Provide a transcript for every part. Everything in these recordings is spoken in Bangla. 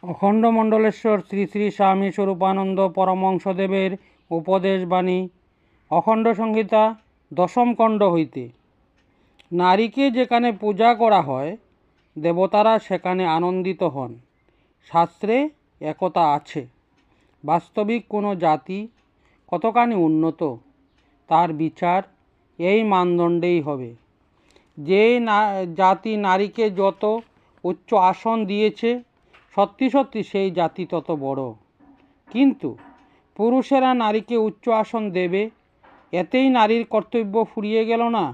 অখণ্ড মণ্ডলেশ্বর শ্রী শ্রী স্বামী স্বরূপানন্দ পরমহংসদেবের উপদেশবাণী অখণ্ড সংহিতা দশম খণ্ড হইতে। নারীকে যেখানে পূজা করা হয় দেবতারা সেখানে আনন্দিত হন। শাস্ত্রে একতা আছে। বাস্তবিক কোনো জাতি কতখানি উন্নত তার বিচার এই মানদণ্ডেই হবে। যে জাতি নারীকে যত উচ্চ আসন দিয়েছে সত্যি সত্যি সেই জাতি তত বড়। কিন্তু পুরুষেরা নারীকে উচ্চ আসন দেবে, এতেই নারীর কর্তব্য ফুরিয়ে গেল না?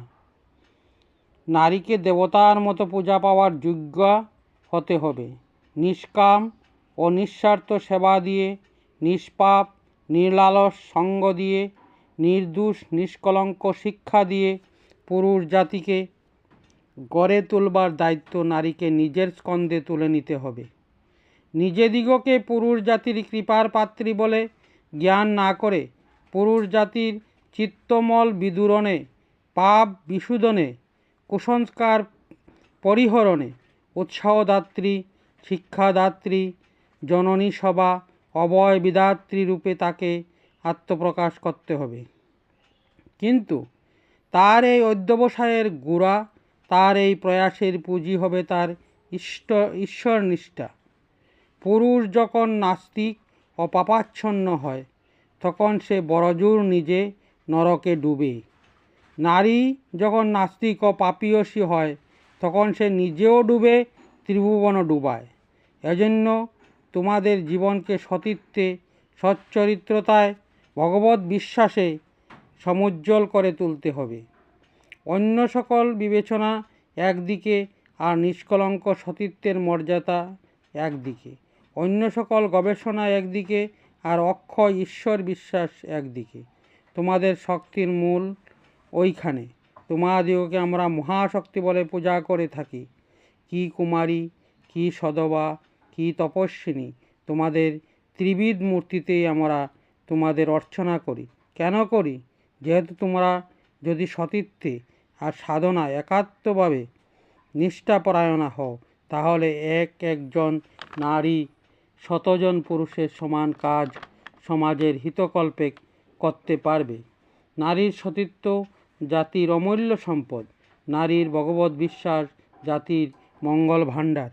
নারীকে দেবতার মতো পূজা পাওয়ার যোগ্য হতে হবে। নিষ্কাম ও নিঃস্বার্থ সেবা দিয়ে, নিষ্পাপ নির্লালস সঙ্গ দিয়ে, নির্দোষ নিষ্কলঙ্ক শিক্ষা দিয়ে পুরুষ জাতিকে গড়ে তুলবার দায়িত্ব নারীকে নিজের স্কন্ধে তুলে নিতে হবে। নিজেদিগকে পুরুষ জাতির কৃপার পাত্রী বলে জ্ঞান না করে পুরুষ জাতির চিত্তমল বিদূরণে, পাপ বিশোধনে, কুসংস্কার পরিহরণে উৎসাহদাত্রী, শিক্ষাদাত্রী, জননী সভা, অভয় বিধাত্রী রূপে তাকে আত্মপ্রকাশ করতে হবে। কিন্তু তার এই অধ্যবসায়ের গোড়া, তার এই প্রয়াসের পুঁজি হবে তার ঈশ্বরনিষ্ঠা। পুরুষ যখন নাস্তিক ও পাপাচ্ছন্ন হয় তখন সে বড়জোর নিজে নরকে ডুবে। নারী যখন নাস্তিক ও পাপীয়সী হয় তখন সে নিজেও ডুবে, ত্রিভুবনও ডুবায়। এজন্য তোমাদের জীবনকে সতীত্বে, সচ্চরিত্রতায়, ভগবত বিশ্বাসে সমুজ্জ্বল করে তুলতে হবে। অন্য সকল বিবেচনা একদিকে আর নিষ্কলঙ্ক সতীত্বের মর্যাদা একদিকে, অন্য সকল গবেষণা একদিকে আর অক্ষয় ঈশ্বর বিশ্বাস একদিকে। তোমাদের শক্তির মূল ওইখানে। তোমাদিগকে আমরা মহাশক্তি বলে পূজা করে থাকি। কি কুমারী, কি সদবা, কি তপস্বিনী, তোমাদের ত্রিবিধ মূর্তিতেই আমরা তোমাদের অর্চনা করি। কেন করি? যেহেতু তোমরা যদি সতীত্বে আর সাধনায় একাত্মভাবে নিষ্ঠাপরায়ণা হও, তাহলে একজন নারী শতজন পুরুষের সমান কাজ সমাজের হিতকল্পে করতে পারবে। নারীর সতীত্ব জাতির অমূল্য সম্পদ। নারীর ভগবত বিশ্বাস জাতির মঙ্গল ভাণ্ডার।